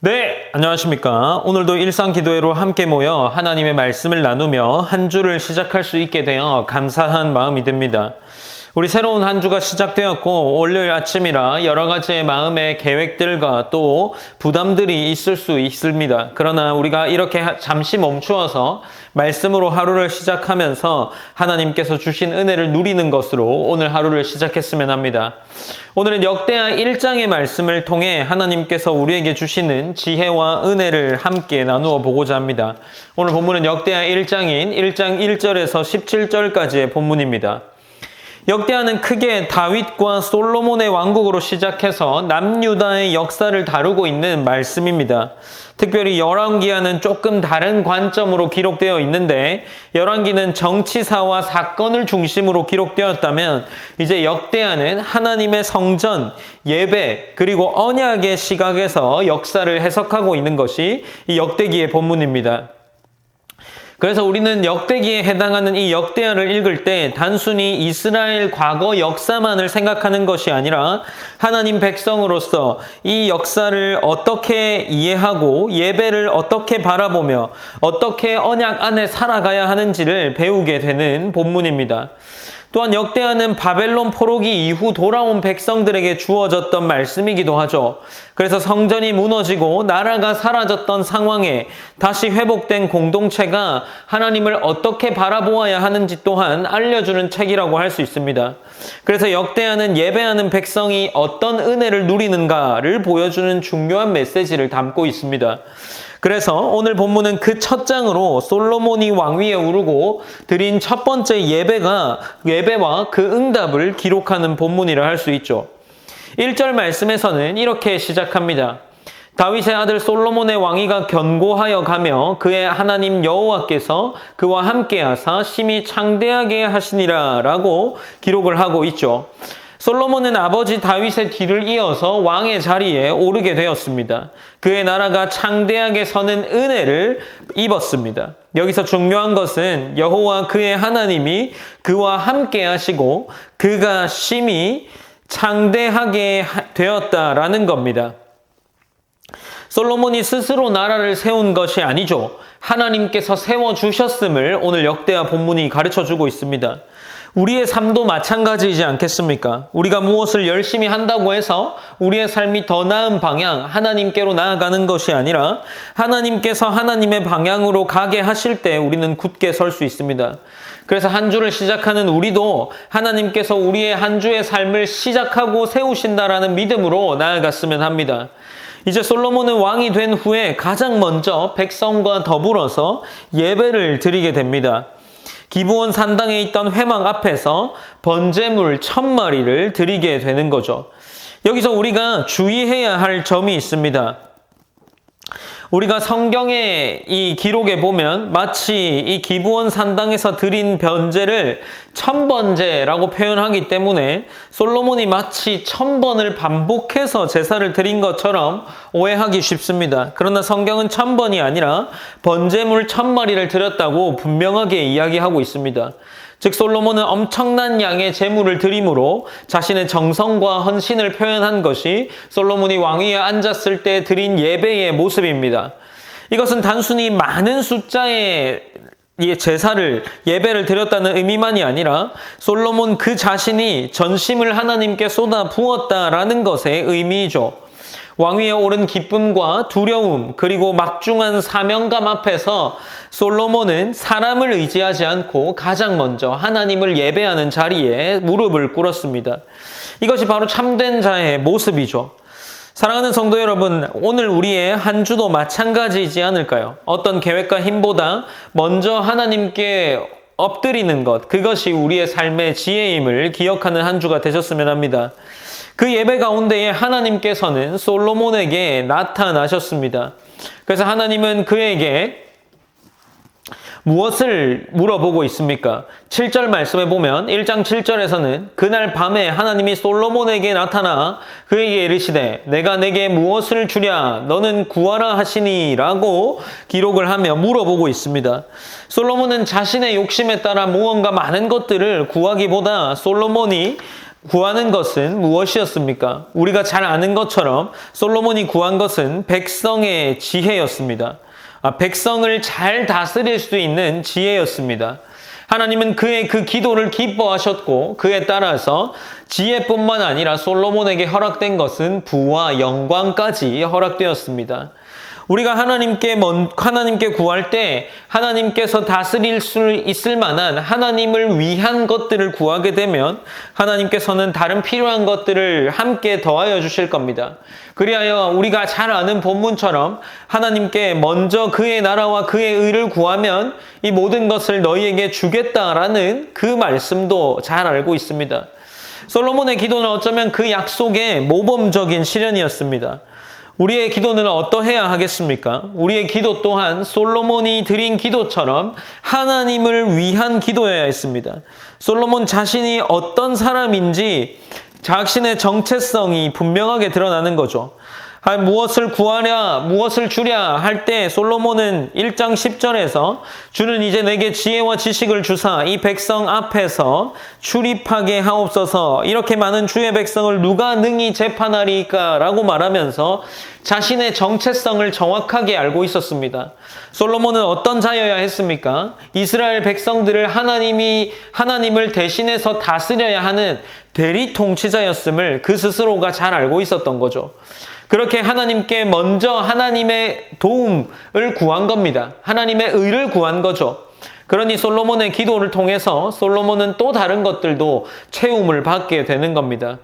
네, 안녕하십니까. 오늘도 일상기도회로 함께 모여 하나님의 말씀을 나누며 한 주를 시작할 수 있게 되어 감사한 마음이 듭니다. 우리 새로운 한 주가 시작되었고 월요일 아침이라 여러 가지의 마음의 계획들과 또 부담들이 있을 수 있습니다. 그러나 우리가 이렇게 잠시 멈추어서 말씀으로 하루를 시작하면서 하나님께서 주신 은혜를 누리는 것으로 오늘 하루를 시작했으면 합니다. 오늘은 역대하 1장의 말씀을 통해 하나님께서 우리에게 주시는 지혜와 은혜를 함께 나누어 보고자 합니다. 오늘 본문은 역대하 1장인 1장 1절에서 17절까지의 본문입니다. 역대하는 크게 다윗과 솔로몬의 왕국으로 시작해서 남유다의 역사를 다루고 있는 말씀입니다. 특별히 열왕기하는 조금 다른 관점으로 기록되어 있는데 열왕기는 정치사와 사건을 중심으로 기록되었다면 이제 역대하는 하나님의 성전, 예배, 그리고 언약의 시각에서 역사를 해석하고 있는 것이 이 역대기의 본문입니다. 그래서 우리는 역대기에 해당하는 이 역대하를 읽을 때 단순히 이스라엘 과거 역사만을 생각하는 것이 아니라 하나님 백성으로서 이 역사를 어떻게 이해하고 예배를 어떻게 바라보며 어떻게 언약 안에 살아가야 하는지를 배우게 되는 본문입니다. 또한 역대하는 바벨론 포로기 이후 돌아온 백성들에게 주어졌던 말씀이기도 하죠. 그래서 성전이 무너지고 나라가 사라졌던 상황에 다시 회복된 공동체가 하나님을 어떻게 바라보아야 하는지 또한 알려주는 책이라고 할 수 있습니다. 그래서 역대하는 예배하는 백성이 어떤 은혜를 누리는가를 보여주는 중요한 메시지를 담고 있습니다. 그래서 오늘 본문은 그 첫 장으로 솔로몬이 왕위에 오르고 드린 첫 번째 예배와 그 응답을 기록하는 본문이라 할 수 있죠. 1절 말씀에서는 이렇게 시작합니다. 다윗의 아들 솔로몬의 왕위가 견고하여 가며 그의 하나님 여호와께서 그와 함께 하사 심히 창대하게 하시니라 라고 기록을 하고 있죠. 솔로몬은 아버지 다윗의 뒤를 이어서 왕의 자리에 오르게 되었습니다. 그의 나라가 창대하게 서는 은혜를 입었습니다. 여기서 중요한 것은 여호와 그의 하나님이 그와 함께 하시고 그가 심히 창대하게 되었다라는 겁니다. 솔로몬이 스스로 나라를 세운 것이 아니죠. 하나님께서 세워주셨음을 오늘 역대하 본문이 가르쳐주고 있습니다. 우리의 삶도 마찬가지이지 않겠습니까? 우리가 무엇을 열심히 한다고 해서 우리의 삶이 더 나은 방향, 하나님께로 나아가는 것이 아니라 하나님께서 하나님의 방향으로 가게 하실 때 우리는 굳게 설 수 있습니다. 그래서 한 주를 시작하는 우리도 하나님께서 우리의 한 주의 삶을 시작하고 세우신다라는 믿음으로 나아갔으면 합니다. 이제 솔로몬은 왕이 된 후에 가장 먼저 백성과 더불어서 예배를 드리게 됩니다. 기브온 산당에 있던 회막 앞에서 번제물 1000마리를 드리게 되는 거죠. 여기서 우리가 주의해야 할 점이 있습니다. 우리가 성경의 이 기록에 보면 마치 이 기브온 산당에서 드린 번제를 1000번제라고 표현하기 때문에 솔로몬이 마치 1000번을 반복해서 제사를 드린 것처럼 오해하기 쉽습니다. 그러나 성경은 1000번이 아니라 번제물 1000마리를 드렸다고 분명하게 이야기하고 있습니다. 즉 솔로몬은 엄청난 양의 제물을 드림으로 자신의 정성과 헌신을 표현한 것이 솔로몬이 왕위에 앉았을 때 드린 예배의 모습입니다. 이것은 단순히 많은 숫자의 제사를 예배를 드렸다는 의미만이 아니라 솔로몬 그 자신이 전심을 하나님께 쏟아 부었다라는 것의 의미이죠. 왕위에 오른 기쁨과 두려움 그리고 막중한 사명감 앞에서 솔로몬은 사람을 의지하지 않고 가장 먼저 하나님을 예배하는 자리에 무릎을 꿇었습니다. 이것이 바로 참된 자의 모습이죠. 사랑하는 성도 여러분, 오늘 우리의 한 주도 마찬가지이지 않을까요? 어떤 계획과 힘보다 먼저 하나님께 엎드리는 것, 그것이 우리의 삶의 지혜임을 기억하는 한 주가 되셨으면 합니다. 그 예배 가운데에 하나님께서는 솔로몬에게 나타나셨습니다. 그래서 하나님은 그에게 무엇을 물어보고 있습니까? 7절 말씀에 보면 1장 7절에서는 그날 밤에 하나님이 솔로몬에게 나타나 그에게 이르시되 내가 내게 무엇을 주랴 너는 구하라 하시니 라고 기록을 하며 물어보고 있습니다. 솔로몬은 자신의 욕심에 따라 무언가 많은 것들을 구하기보다 솔로몬이 구하는 것은 무엇이었습니까? 우리가 잘 아는 것처럼 솔로몬이 구한 것은 백성의 지혜였습니다. 백성을 잘 다스릴 수 있는 지혜였습니다. 하나님은 그의 그 기도를 기뻐하셨고 그에 따라서 지혜뿐만 아니라 솔로몬에게 허락된 것은 부와 영광까지 허락되었습니다. 우리가 하나님께 구할 때 하나님께서 다스릴 수 있을 만한 하나님을 위한 것들을 구하게 되면 하나님께서는 다른 필요한 것들을 함께 더하여 주실 겁니다. 그리하여 우리가 잘 아는 본문처럼 하나님께 먼저 그의 나라와 그의 의를 구하면 이 모든 것을 너희에게 주겠다라는 그 말씀도 잘 알고 있습니다. 솔로몬의 기도는 어쩌면 그 약속의 모범적인 실현이었습니다. 우리의 기도는 어떠해야 하겠습니까? 우리의 기도 또한 솔로몬이 드린 기도처럼 하나님을 위한 기도여야 했습니다. 솔로몬 자신이 어떤 사람인지 자신의 정체성이 분명하게 드러나는 거죠. 무엇을 구하랴, 무엇을 주랴 할 때 솔로몬은 1장 10절에서 주는 이제 내게 지혜와 지식을 주사 이 백성 앞에서 출입하게 하옵소서 이렇게 많은 주의 백성을 누가 능히 재판하리까 라고 말하면서 자신의 정체성을 정확하게 알고 있었습니다. 솔로몬은 어떤 자여야 했습니까? 이스라엘 백성들을 하나님을 대신해서 다스려야 하는 대리 통치자였음을 그 스스로가 잘 알고 있었던 거죠. 그렇게 하나님께 먼저 하나님의 도움을 구한 겁니다. 하나님의 의를 구한 거죠. 그러니 솔로몬의 기도를 통해서 솔로몬은 또 다른 것들도 채움을 받게 되는 겁니다.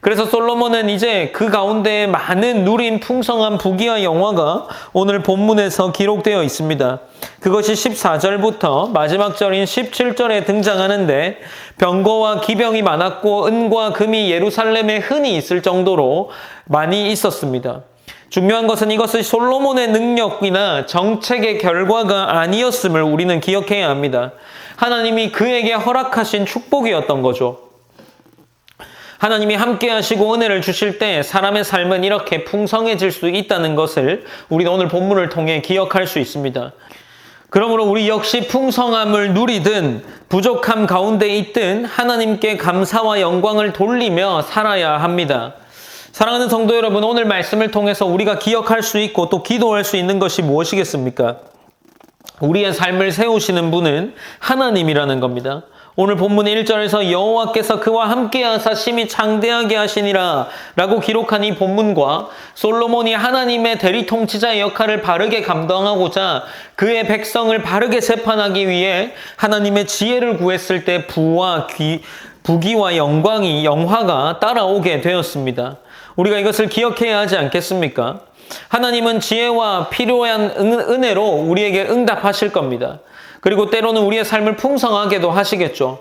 그래서 솔로몬은 이제 그 가운데 많은 누린 풍성한 부귀와 영화가 오늘 본문에서 기록되어 있습니다. 그것이 14절부터 마지막 절인 17절에 등장하는데 병거와 기병이 많았고 은과 금이 예루살렘에 흔히 있을 정도로 많이 있었습니다. 중요한 것은 이것이 솔로몬의 능력이나 정책의 결과가 아니었음을 우리는 기억해야 합니다. 하나님이 그에게 허락하신 축복이었던 거죠. 하나님이 함께 하시고 은혜를 주실 때 사람의 삶은 이렇게 풍성해질 수 있다는 것을 우리는 오늘 본문을 통해 기억할 수 있습니다. 그러므로 우리 역시 풍성함을 누리든 부족함 가운데 있든 하나님께 감사와 영광을 돌리며 살아야 합니다. 사랑하는 성도 여러분, 오늘 말씀을 통해서 우리가 기억할 수 있고 또 기도할 수 있는 것이 무엇이겠습니까? 우리의 삶을 세우시는 분은 하나님이라는 겁니다. 오늘 본문 1절에서 여호와께서 그와 함께하사 심히 창대하게 하시니라 라고 기록한 이 본문과 솔로몬이 하나님의 대리통치자의 역할을 바르게 감당하고자 그의 백성을 바르게 재판하기 위해 하나님의 지혜를 구했을 때 부귀와 영화가 따라오게 되었습니다. 우리가 이것을 기억해야 하지 않겠습니까? 하나님은 지혜와 필요한 은혜로 우리에게 응답하실 겁니다. 그리고 때로는 우리의 삶을 풍성하게도 하시겠죠.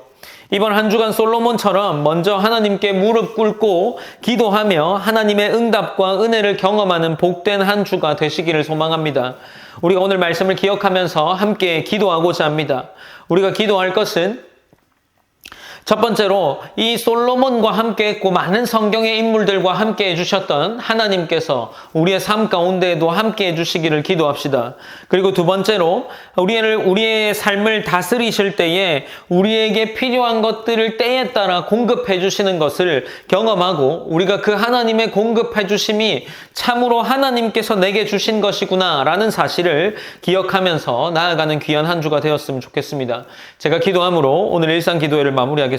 이번 한 주간 솔로몬처럼 먼저 하나님께 무릎 꿇고 기도하며 하나님의 응답과 은혜를 경험하는 복된 한 주가 되시기를 소망합니다. 우리가 오늘 말씀을 기억하면서 함께 기도하고자 합니다. 우리가 기도할 것은 첫 번째로 이 솔로몬과 함께 했고 많은 성경의 인물들과 함께 해주셨던 하나님께서 우리의 삶 가운데에도 함께 해주시기를 기도합시다. 그리고 두 번째로 우리의 삶을 다스리실 때에 우리에게 필요한 것들을 때에 따라 공급해 주시는 것을 경험하고 우리가 그 하나님의 공급해 주심이 참으로 하나님께서 내게 주신 것이구나 라는 사실을 기억하면서 나아가는 귀한 한 주가 되었으면 좋겠습니다. 제가 기도함으로 오늘 일상기도회를 마무리하겠습니다.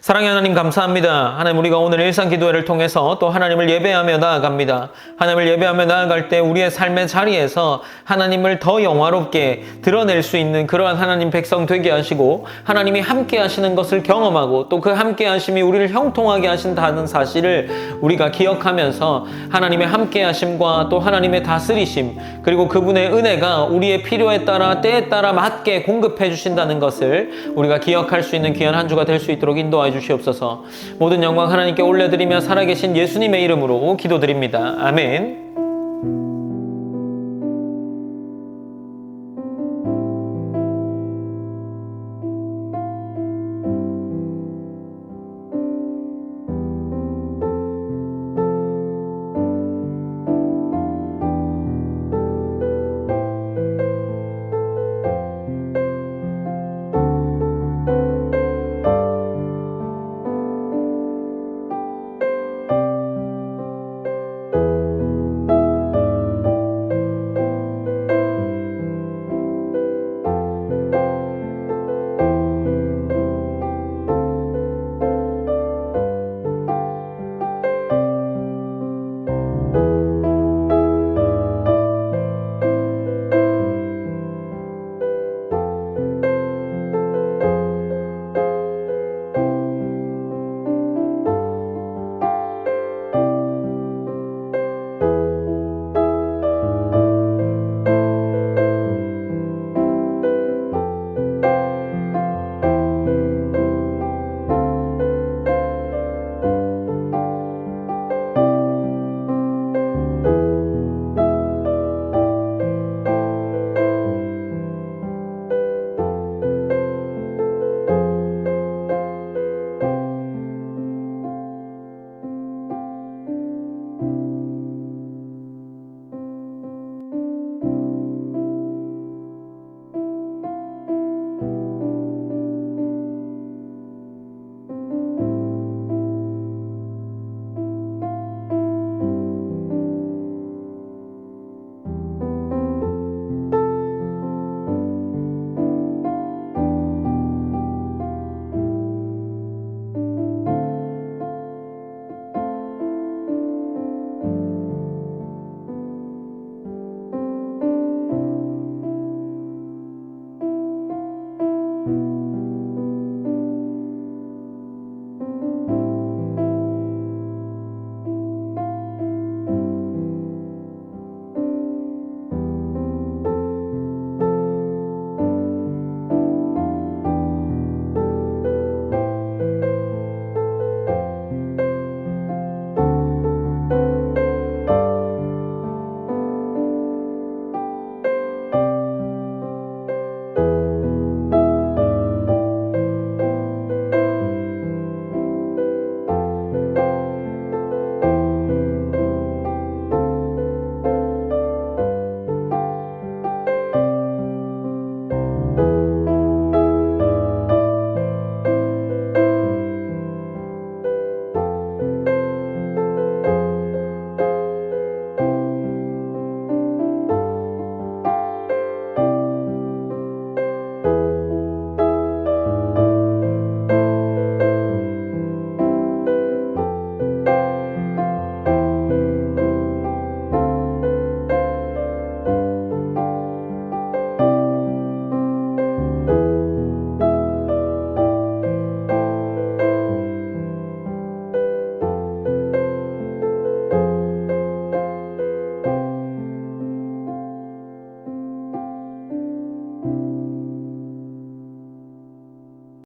사랑의 하나님 감사합니다. 하나님 우리가 오늘 일상기도회를 통해서 또 하나님을 예배하며 나아갑니다. 하나님을 예배하며 나아갈 때 우리의 삶의 자리에서 하나님을 더 영화롭게 드러낼 수 있는 그러한 하나님 백성 되게 하시고 하나님이 함께 하시는 것을 경험하고 또 그 함께 하심이 우리를 형통하게 하신다는 사실을 우리가 기억하면서 하나님의 함께 하심과 또 하나님의 다스리심 그리고 그분의 은혜가 우리의 필요에 따라 때에 따라 맞게 공급해 주신다는 것을 우리가 기억할 수 있는 귀한 한 주가 될 수 있도록 인도하여 주시옵소서. 모든 영광 하나님께 올려드리며 살아계신 예수님의 이름으로 기도드립니다. 아멘.